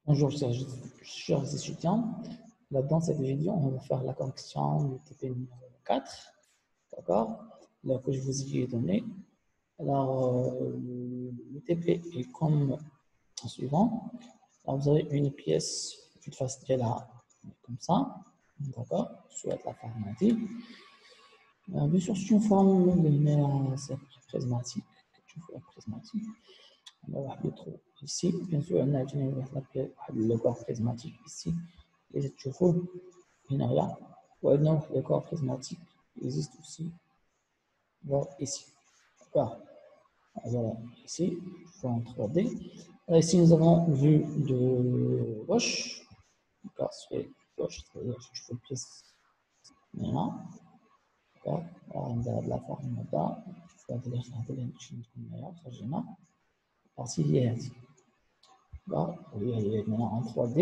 Bonjour chers étudiants, là dans cette vidéo on va faire la correction du TP numéro 4, d'accord, là que je vous ai donné. Alors le TP est comme suivant. Alors, vous avez une pièce de face là comme ça, d'accord, soit la formatique. Bien sûr c'est une forme de prismatique, prismatique. واحد يدخل ici bien sûr هنا عندنا واحد لو prismatique ici اللي تشوفوه هنايا وعندنا واحد لو prismatique qui existe aussi voilà ici d'accord voilà ici en 3D ici nous avons vue de gauche d'accord c'est gauche c'est-à-dire que je fais plus هنا d'accord عندها la forme هذا هذا اللي نمشي هنايا خرجنا partie هي هذه il y a en 3D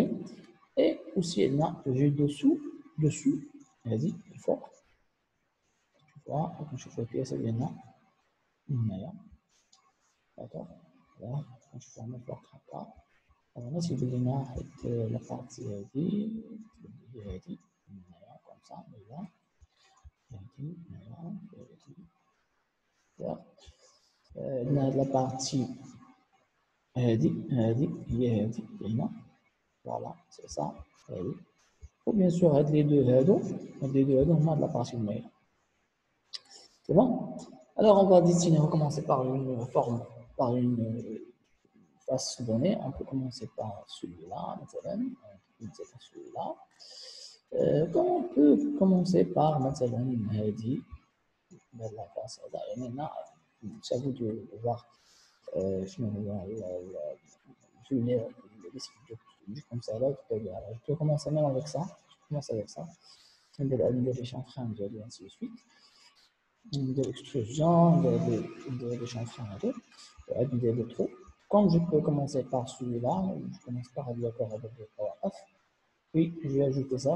et aussi il y a vue dessus vas-y il faut tu vois quand je fais pièce il y en a une meilleure d'accord voilà quand je fais un portrait là alors là c'est la partie هذه comme ça déjà la partie هذه هي هذه هنا voilà c'est ça هذه ou bien sûr les deux هادو هما de la partie meilleure. C'est bon? Alors on va dessiner, on va commencer par une forme, par une face donnée. On peut commencer par celui-là, celui-là. Comme on peut commencer par مثلا هذه la face هذا يعني هنا ça vous de voir شنو هو comme ça là je peux commencer même avec ça. Je commence avec ça. des chanfreins et ainsi de suite. De l'extrusion, des chanfreins et des trous. Comme je peux commencer par celui-là, je commence par le corps avec le power off. Puis je vais ajouter ça.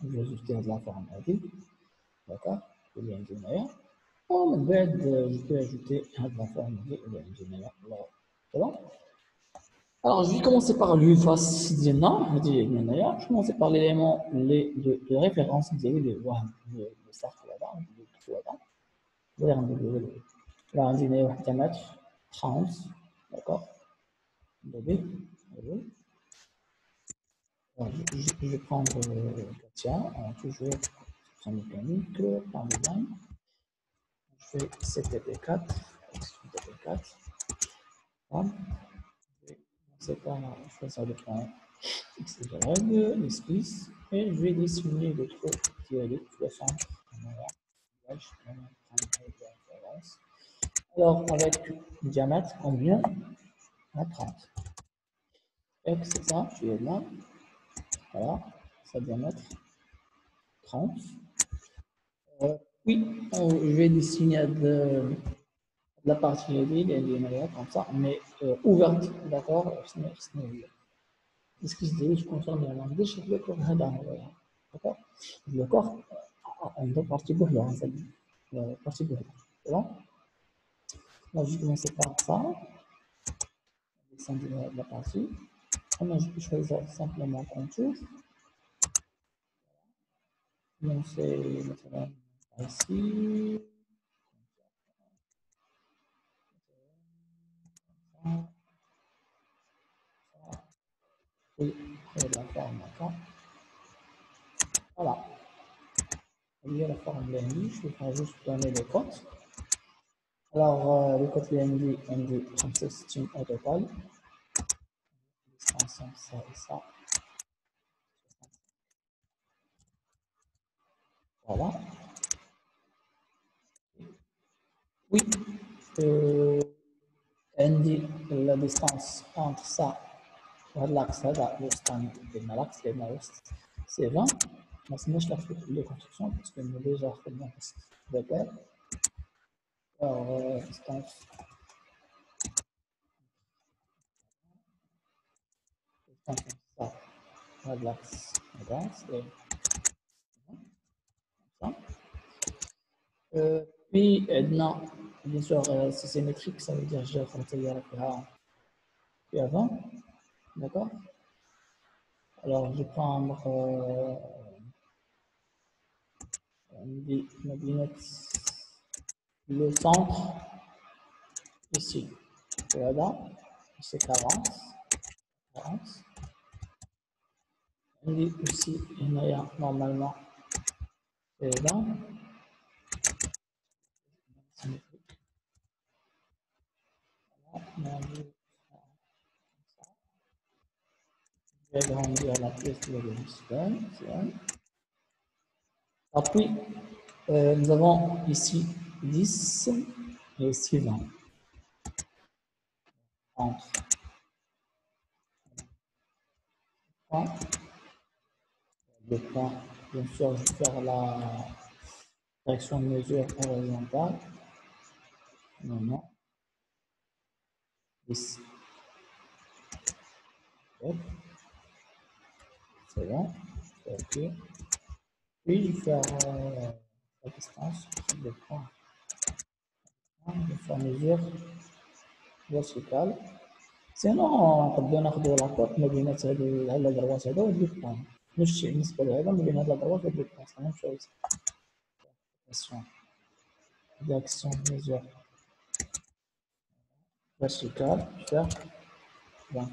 Je vais ajouter de la forme AD. D'accord? Il y a un ingénieur. En bed, je peux ajouter de la forme AD. Il y a un ingénieur. C'est bon? Alors, je vais commencer par lui face d'Ina. Je vais commencer par l'élément de référence de cercle là-bas, de trou là-bas. Là, on dit un diamètre 30, d'accord. Je vais prendre Katia, toujours son mécanique, par design. Je fais CTP4, CTP4. Voilà. Je fais ça de point XY, l'esquisse, et je vais dessiner le trou qui est le centre. Alors, avec le diamètre, combien? À 30. X, c'est ça, tu es là. Voilà, ça diamètre 30. Oui, je vais dessiner de la partie comme ça, mais ouverte, d'accord. Ce qui se dit, je concerne la langue, je le corps, d'accord. Le corps, on doit partir pour là, partie pour là. C'est bon? Là, je vais commencer par ça. Descendre la partie. Maintenant, je peux choisir simplement contour. Donc, c'est maintenant ici. Oui, la forme, d'accord. Voilà. Il y a la forme lundi, je vais juste donner les cotes. Alors, les cotes lundi, on dit 36 au total. Ça et ça. Voilà. Oui. On dit la distance entre ça et l'axe, c'est 20. Mais c'est je la fais les constructions parce que nous déjà fait bien de pair. Alors, distance. Ça, l'axe, c'est ça. Puis, non, bien sûr, si c'est métrique, ça veut dire que j'ai fait puis avant. D'accord? Alors, je vais prendre le centre ici. Voilà, c'est 40. 40. On dit aussi, il y a normalement, c'est là. Je vais agrandir la pièce de l'hémisphère. Puis, nous avons ici 10 et ici 20. Entre 3, le point, bien sûr, je vais faire la direction de mesure horizontale. Non, 10. C'est bon. OK. Puis, je vais faire la distance entre le point. Je vais faire mesure verticale. Sinon نقدروا ناخذوا لاكوت ما بين هاد الادروات هذا وهاد لو بوان نفس الشيء بالنسبه لهذا ما بين هاد الادروات وهاد لو بوان سي ميم شوز direction mesure verticale faire bien.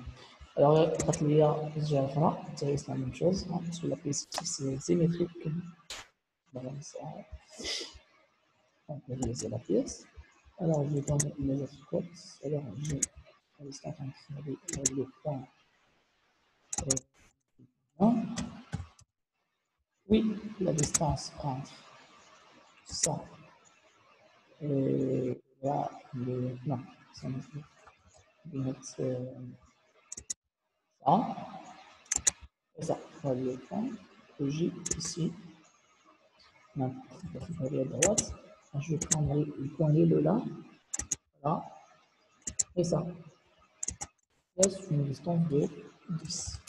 Alors قالت لي الجهه الاخرى حتى هي la même chose parce que la pièce c'est symétrique voilà ça on peut utiliser la pièce. Alors je vais donner les autres codes. Alors j'ai la distance entre le point et 1. Oui, la distance entre ça et là, non, ça me fait de mettre ça et ça. On va le prendre, que j'ai ici, maintenant, je vais aller à droite, je vais prendre le point le là, là, et ça. Là, c'est une distance de 10.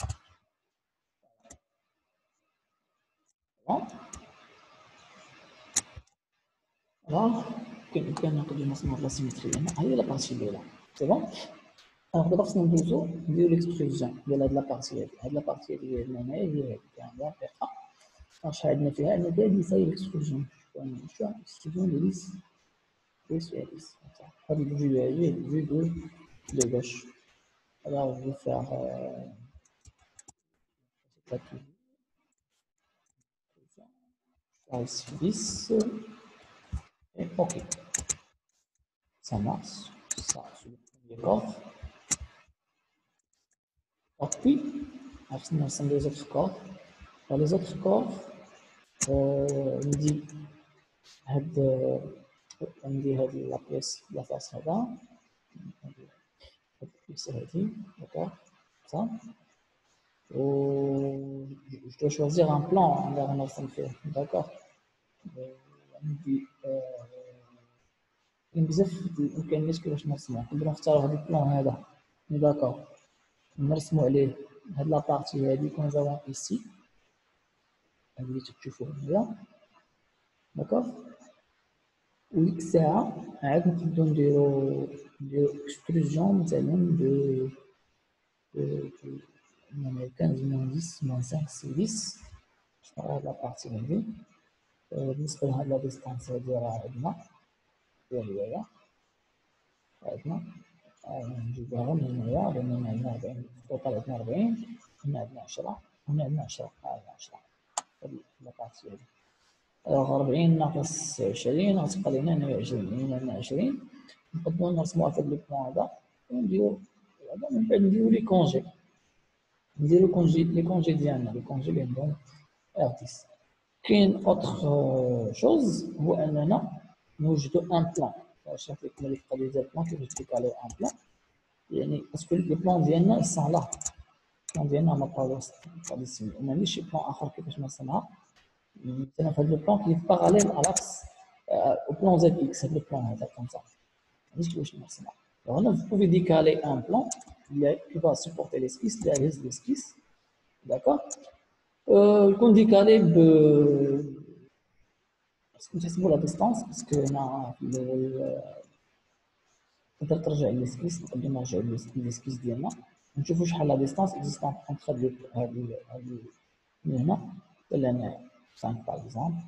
Bon. Alors, كان نقدر نصنع لا سيمتري هنا هي لا بارتي الاولى سي بون. Alors d'abord خصنا ندوزو نديرو ليكستروجن ديال هاد لابارتي هادي هاد لابارتي هادي هي هنايا هي هادي كامله فيها واش عندنا فيها عندنا فيها دي ساي ليكستروجن شو اكستروجن دي ليس ليس ليس هادي الفيو هادي الفيو دو gauche. Alors je vais faire ici 10 et ok ça marche ça c'est le premier corps. Puis عرفنا نرسم les autres corps. Dans les autres corps ندي هاد عندي هاد لابيس لا فاس هذا هاد البيس هادي d'accord ça و je dois choisir un plan اللي غنرسم فيه d'accord عندي كاين بزاف د الامكانيات كيفاش نرسمو نقدرو نختارو هاد البلان هذا d'accord نرسمو عليه هاد لابارتي هادي كون زافون ايسي هادي اللي تشوفو هنايا d'accord وديك الساعة عاد نقدرو نديرو اكستروجن مثلا دو 15 moins 10 moins 5 c'est 10 شنو هاد لابارتي هادي بالنسبة لهاد لا ديستانس هادي راه عندنا هي عندنا نجيبوها من هنايا لأن عندنا 40 توتال عندنا 40 هنا عندنا 10 هنا عندنا 10 هاهي 10 هاد لابارتي هادي. Alors 40 ناقص 20 غتبقى لينا هنا 20 هنا عندنا 20 نقدرو نرسموها في هاد لو بلان هذا ونديرو هذا من بعد نديرو لي كونجي نديرو لي كونجي ديالنا لي كونجي اللي عندهم ارتيس. كاين اوتر شوز هو اننا نوجدو ان بلان شاف لكم اللي بقى ديال بلان كيفاش ديكالي ان بلان يعني باسكو لي بلان ديالنا سون لا البلان ديالنا ما بقاوش غادي نسميو ما عنديش شي بلان اخر كيفاش نرسمها مثلا في هذا البلان كي باراليل على لاكس او بلان زد اكس هذا البلان هذا كوم سا ما عنديش كيفاش نرسمها. هنا vous pouvez décaler un plan qui va supporter l'esquisse derrière l'esquisse d'accord يكون décalé ب نحسبوا لا ديستانس باسكو هنا تقدر ترجع للسكيس نقدروا نرجعوا للسكيس ديالنا نشوفوا شحال لا ديستانس اكزيستون انتر هاد من هنا لهنا 5 باغ اكزومبل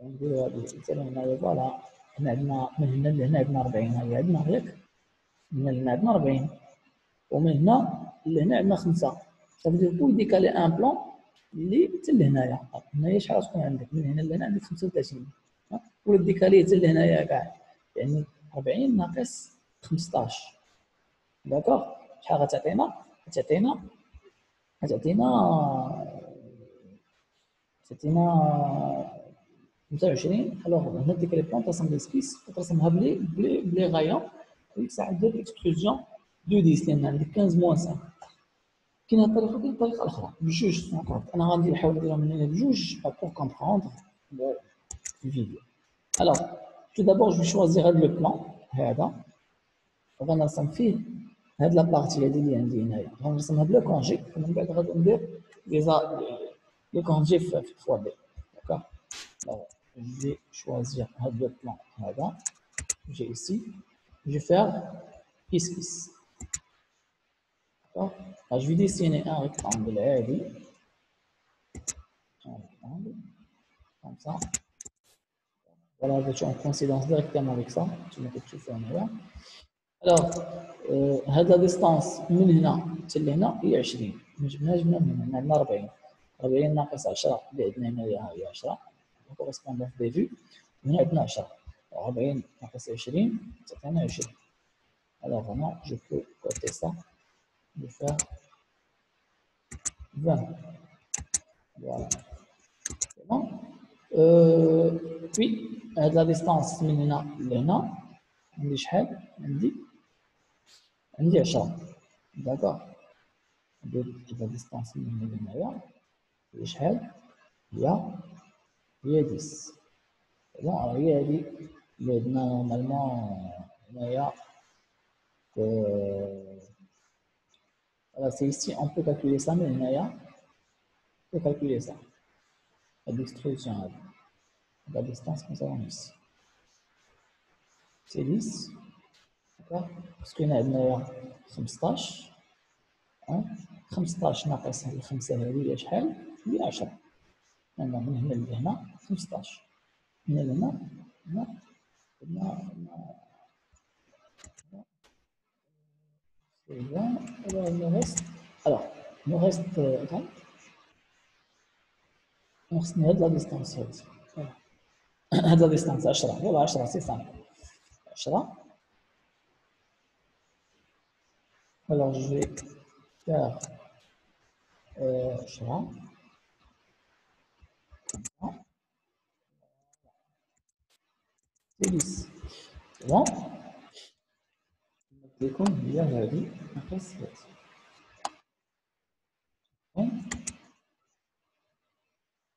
ونديرو هادي مثلا هنايا فوالا هنا عندنا من هنا لهنا عندنا 40 هاهي عندنا ياك من هنا لهنا عندنا 40 ومن هنا لهنا عندنا 5 صافي بو ديكالي ان بلون اللي حتى لهنايا هنايا شحال تكون عندك من هنا لهنا عندك 35 ولا ديكالي حتى لهنايا كاع يعني 40 ناقص 15 داكوغ شحال غتعطينا غتعطينا 25 الوغ هنا ديك لي بلون ترسم ليسكيس ترسمها بلي غايون ديك الساعه دير الاكستروجن دو 10 لان عندك 15 موان 5 كاينه الطريقه ديال الطريقه الاخرى بجوج انا غادي نحاول نديرهم من هنا بجوج بور كومبروندر الفيديو الوغ تو دابور جو شوازيغ هاد لو بلان هذا وغنرسم فيه هاد لا بارتي هادي اللي عندي هنايا غنرسمها بلا كونجي ومن بعد غادي ندير لي كونجي في فوا بي داكوغ je vais choisir le plan là. J'ai ici, je vais faire esquisse. D'accord. Je vais dessiner un rectangle comme ça. Voilà, je suis en coïncidence directement avec ça. Tu mets quelque chose là. Alors, la distance من هنا حتى لهنا هي 20 ما جبناش من هنا عندنا 40 ناقص 10 اللي عندنا هنايا هي 10 correspondance des vues هنا عندنا 10 40 ناقص 20 تعطينا 20 alors vraiment je peux coter ça de faire 20 voilà c'est bon puis la distance من هنا لهنا عندي شحال عندي 10 d'accord la distance من هنا لهنايا هي شحال هي 10 bon هي هادي اللي عندنا نورمالمون هنايا voilà, c'est ici, on peut calculer ça, mais on peut calculer ça. L'extrusion, la distance que nous avons ici. C'est 10, d'accord? Parce qu'on a 15, 15 ناقص هذه 5 هذه شحال؟ هي 10. من هنا لهنا 15. من هنا c'est bon. Alors, il nous reste. Alors, il nous reste. ناقصني هاد لا ديستانس هادي هاد لا ديستانس 10 يلاه 10 سي سامبل 10 alors je vais faire 10 c'est 10 c'est bon لكم هي هادي ناقص هادي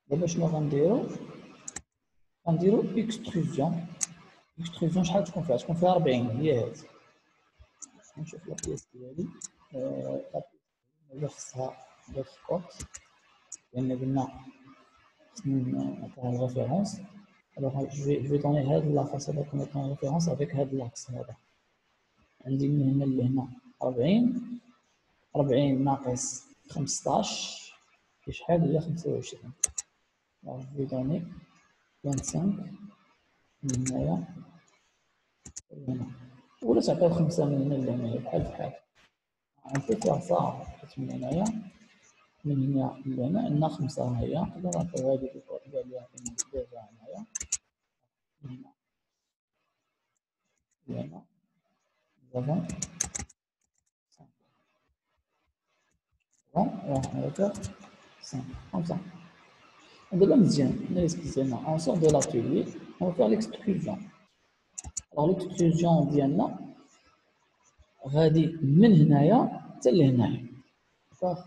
دابا شنو غنديرو اكستروزيون شحال تكون فيها 40 هي هادي نشوف لا بيس ديالي خصها ندير كوت لان قلنا نعطيها الريفيرونس alors je vais donner هاد لا فاس هذا كون نعطيها ريفيرونس افيك هاد لاكس هذا عندي من هنا لهنا 40 ناقص 15 شحال هي 25 alors je vais donner 25 من هنايا لهنا ولا تعطيو 5 من هنا لهنايا بحال on peut faire ça حيت من هنايا لهنا عندنا 5 هنايا نقدر نعطيو هادي ديالها ديجا هنايا لهنا nous avons 5 bon et on va faire 5 comme ça دابا مزيان نريسبيسينا on sort de l'atelier on va faire l'extrusion alors l'extrusion ديالنا غادي من هنايا حتى لهنايا داكوغ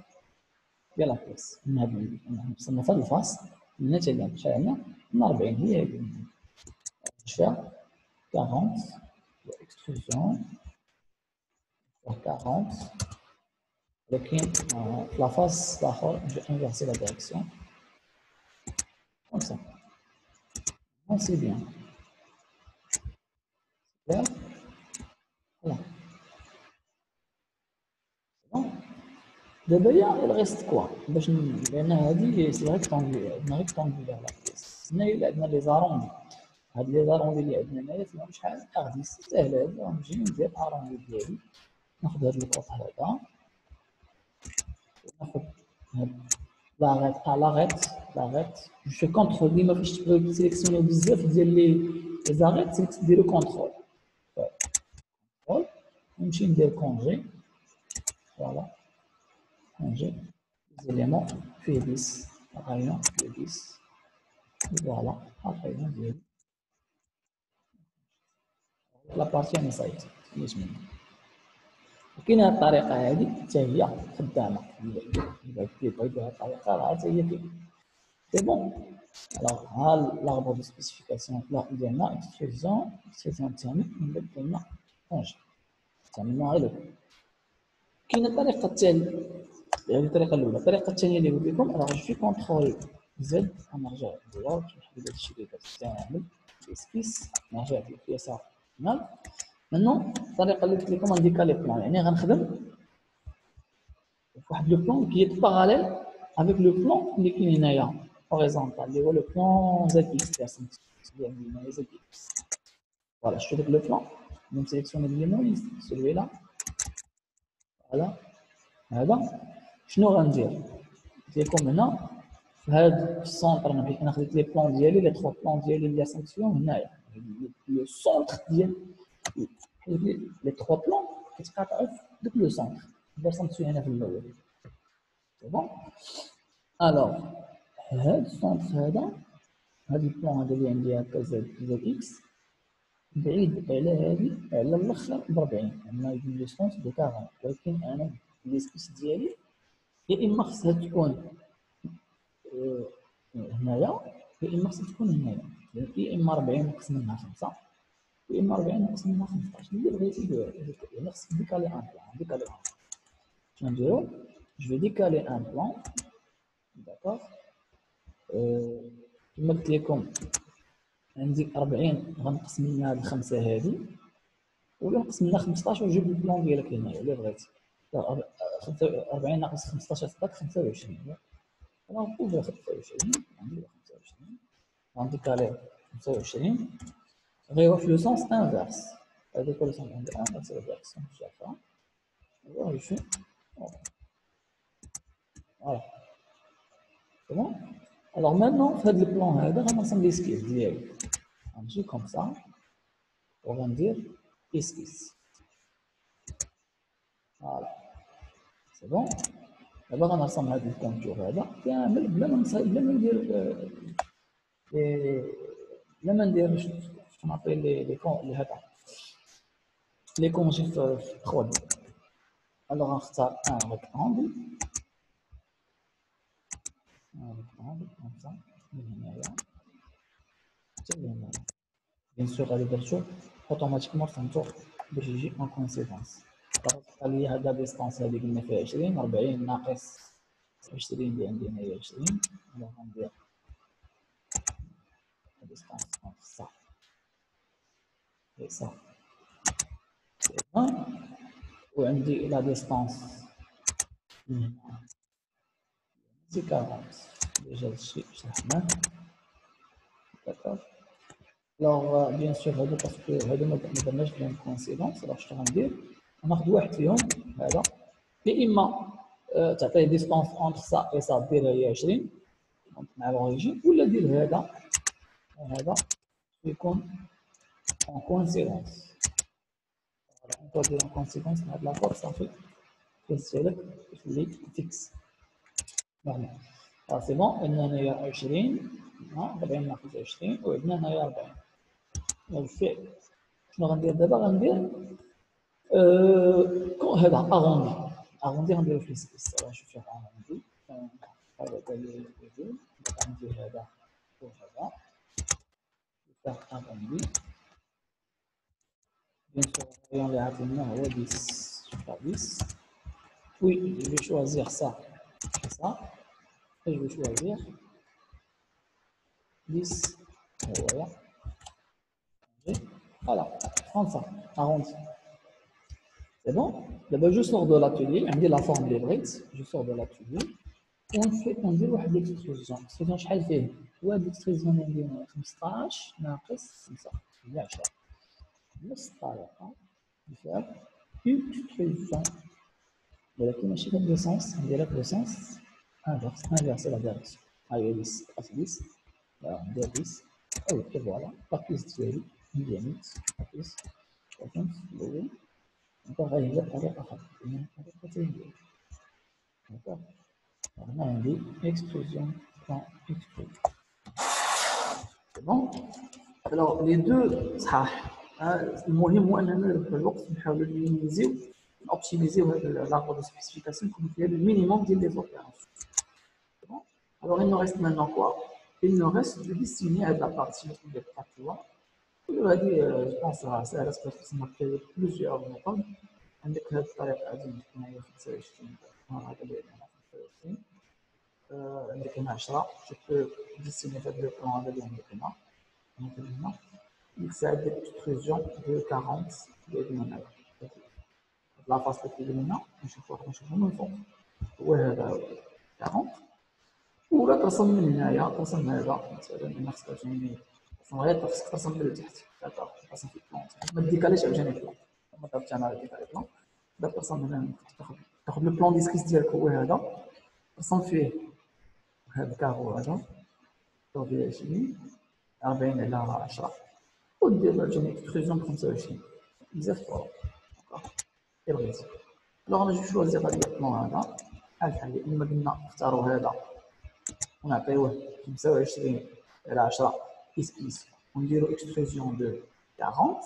ديال لا بيس من هاد وصلنا في هاد الفاس من هنا حتى لهنا شحال عندنا 40 هي هادي فيها 40 l'extrusion 40 ولكن في لا فاس الاخر جو انفيرسي لا ديريكسيون comme ça bon c'est bien voilà D'abord, il reste quoi? لأن هذه c'est rectangulaire, une rectangulaire la pièce. هنا عندنا les arrondis. هاد les arrondis اللي عندنا هنايا فيهم شحال؟ R10. سهلة هذه، نجي ندير arrondi ديالي. ناخذ هاد القوس هذا. ناخذ هاد l'arrête. Je fais contrôle. ديما فاش تبغيو تسيليكسيونيو بزاف ديال les arrêts, ديروا contrôle. contrôle. ونمشي ندير congé. Voilà. Congé. Les éléments, puis 10. Rayon, puis 10. Voilà. Rayon, la partie أنا صايت ليش منها. وكاين هاد الطريقة هادي حتى هي خدامة. إذا بغيتو هاد الطريقة راه حتى هي كاينة. سي بون. Alors, l'arbre de spécification ديالنا extrusion تامة من بعد ديالنا كونجي. تعملنا غير كاينة الطريقة الثانية. هذه الطريقة الأولى. الطريقة الثانية اللي قلت لكم راه جو كونترول زد. غنرجع للدولار نحدد هاد الشيء اللي كتستعمل اسكيس. نرجع لليسار تمام. maintenant الطريقة اللي قلت لكم غنديكالي بلان، يعني غنخدم فواحد لو بلان كي est parallèle avec le plan اللي كاين هنايا horizontal اللي هو لو بلان زد اكس ديال زد اكس. فوالا شفتوا داك لو بلان نسيليكسيوني ليمون celui-là. فوالا هذا شنو غندير؟ قلت لكم هنا في هذا السونتر انا خديت لي بلان ديالي لي 3 بلان ديالي اللي سانكسيون هنايا لو سونتر ديال لي 3 بلان كيتقاطعوا في داك لو سونتر اللي سانكسيون هنا في الاول. سي بون. الوغ هذا السونتر هذا البلان هذا اللي عندي هكا زد اكس بعيد على هذه على الاخر ب 40. عندنا une distance de 40 ولكن انا الاسكيس ديالي يا اما خصها تكون هنايا يا اما خصها تكون هنايا. يا اما 40 نقص منها 5 يا اما 40 نقص منها 15 اللي بغيتي دير. يعني خصك ديكالي ان بلان. شنو نديرو؟ جو في ديكالي ان بلان. داكوغ. كما قلت لكم عندي 40 غنقص منها هاد الخمسه هادي ولا نقص منها 15 وجيب البلان ديالك هنايا اللي بغيتي. 40 ناقص 15 تعطيك 25. انا نقول 25 عندي 25 غنديكالي 25 غير في لو سونس انفيرس. هذاك لو سونس انفيرس ريفيرسيون شافها هو يمشي. فوالا سي بون. الوغ مانون في هذا البلان هذا غنرسم ليسكيز ديالي. غنمشي كوم سا وغندير اسكيز. فوالا سي بون. دابا غنرسم هذا الكونتور هذا كامل بلا ما ندير بلا ما ندير شنو نعطي لي هذا لي كونجي في 3 دي. الوغ غنختار ان ريكتانغل كوم سا من هنايا حتى لهنايا. بيان سور غادي درتو اوتوماتيكمون رسمتو باش يجي اون كونسيكونس. غتبقى لي هاد لا ديستونس هادي قلنا فيها 20 40 ناقص 20 اللي عندي هنايا 20. الوغ غندير لا ديستونس اونتر سا et ça c'est 20 وعندي لا ديستونس من هنا سي 40. ديجا هادشي شرحناه. داكوغ. الوغ بيان سور هادو باسكو هادو ما درناش بهم كونسيدونس. راه شنو غندير؟ غناخد واحد فيهم هذا يا اما تعطيه ديستونس اونتر سا اي سا ديرها هي 20 مع لوريجين ولا دير هذا يكون اون كونسيدونس. اون دير اون كونسيكونس مع هاد لاكور صافي كيسالك يخليك فيكس. فوالا سي بون. عندنا هنايا 20 40 ناقص 20 وعندنا هنايا 40. بالفعل شنو غندير دابا؟ غندير هذا اغوندي غنديرو في السكيس. نشوف فيه اغوندي هذا اللي غندير هذا وهذا نفتح اغوندي. بيان سور الريون اللي عطينا هو 10. Oui, je vais choisir ça. Ça. Et je vais choisir 10. Voilà. Voilà. 35. Arrondi. C'est bon? D'abord, je sors de l'atelier, on dit la forme des briques, je sors de l'atelier, on dit l'extrusion. L'extrusion, شحال فيه؟ هو l'extrusion ديالي 15 ناقص 5 هي 10. نفس الطريقة نفعل extrusion. ولكن ماشي في السونس، نديرها في السونس inverser la direction. هاهي 10 ناقص 10 ندير 10 أو فوالا لاكيس ديالي مزيانين لاكيس فهمت الأول. غير بطريقة أخرى طريقة تهيئة. D'accord. On a un dit extrusion point extrude. C'est bon. Alors les deux صحاح. المهم هو أننا في الوقت نحاولوا نمينيزيو optimiser l'arbre de spécification pour qu'il y ait le minimum des opérations. C'est bon. Alors il nous reste maintenant quoi? Il nous reste de dessiner à la partie des parties. Je pense que ça reste parce qu'on a fait plusieurs méthodes. عندك هذه الطريقة هذه اللي هي 25 هذا اللي هنا 25 عندك هنا 10 تقدر ديسيني هذا لو بلان هذا اللي عندك هنا هنا يساعد ديك اكستروزيون دو 40 اللي هنا لا فاس اللي هنا نشوفوها من فوق هو هذا 40 ولا ترسم من هنايا ترسم هذا مثلا هنا 25 غير خصك ترسم من التحت ترسم في البلان ما ديكاليش عاوتاني البلان ما درتش انا ديكالي البلان دا ترسم هنا تاخذ لو بلان ديسكريس ديالك هو هذا ترسم فيه هذا الكارو هذا فيه 20 40 على 10 ودير عاوتاني اكستروزيون ب 25 بزاف طرق غير بغيتي. الوغ انا جو شوازيغ هاد البلان هذا بحال بحال اللي قلنا نختارو هذا ونعطيوه 25 على 10 إس ونديرو اكستروزيون دو 40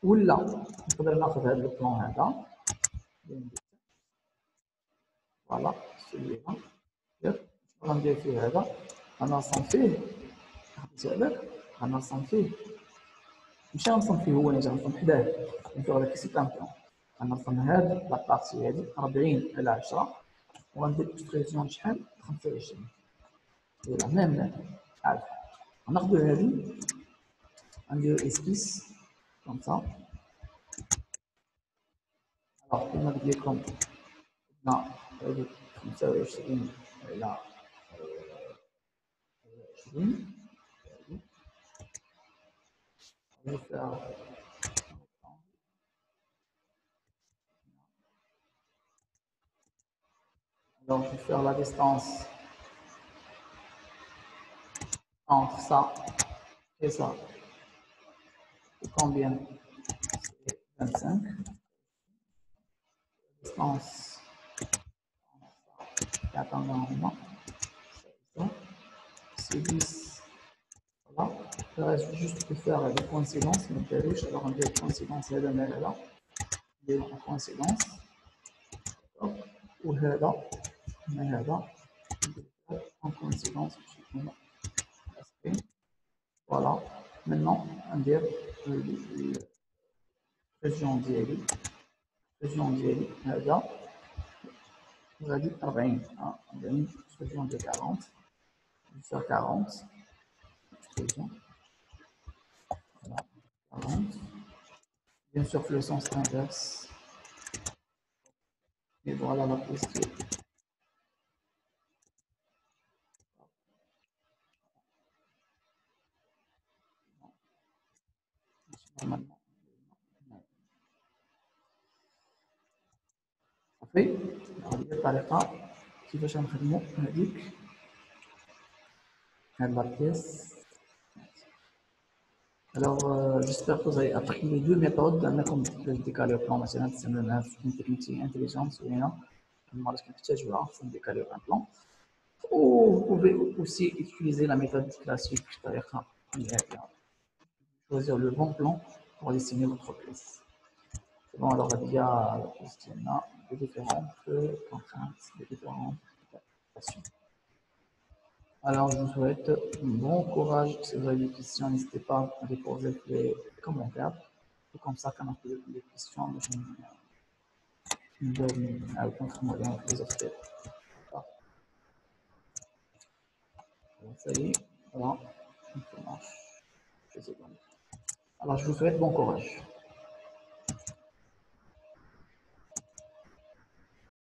ولا نقدر ناخذ هذا البلان هذا فوالا سولينا غندير فيه هذا غنرسم فيه خديتي بالك غنرسم فيه ماشي غنرسم فيه هو نجي غنرسم حداه نشوف هذاك سي بلان بلان غنرسم هاد لابارتي هادي 40 على 10 وغندير اكستروزيون شحال 25 فوالا ميم عاد غناخدو هادي غنديرو اسكيس كوم سا. الوغ كيما قلت لكم هنا هادي 25 على 20 donc je vais faire la distance entre ça et ça. C'est combien? C'est 25. La distance entre ça, c'est 10. Voilà. Il reste juste de faire des coïncidences. Alors on dit coïncidence هذا مع هذا نديرو coïncidence وهذا مع هذا en coïncidence باش يكونوا لاصقين. Voilà. Maintenant on dit الريجيون ديالي هذا غادي 40 région de 40 sur 40 extrusion. Voilà, 40. Bien sûr que le sens inverse. Et voilà la posture. Normalement. صافي هذه الطريقة كيفاش غنخدمو هذيك هاد لابيس. Alors, j'espère que vous avez appris les deux méthodes. أنكم décaler au plan مثلا تستعملونها في une technique intelligente زوينة المرات كنحتاجوها في décaler un plan. Ou vous pouvez aussi utiliser la méthode classique c'est-à-dire choisir le bon plan pour dessiner votre pièce. Bon, alors il y a la pièce des différentes contraintes, des différentes applications. Alors je vous souhaite bon courage. Si vous avez des questions, n'hésitez pas à les poser les commentaires. Et comme ça, quand on a des questions, je donne à autre moyen de les offrir. Ça y est, voilà, ça marche. Alors je vous souhaite bon courage.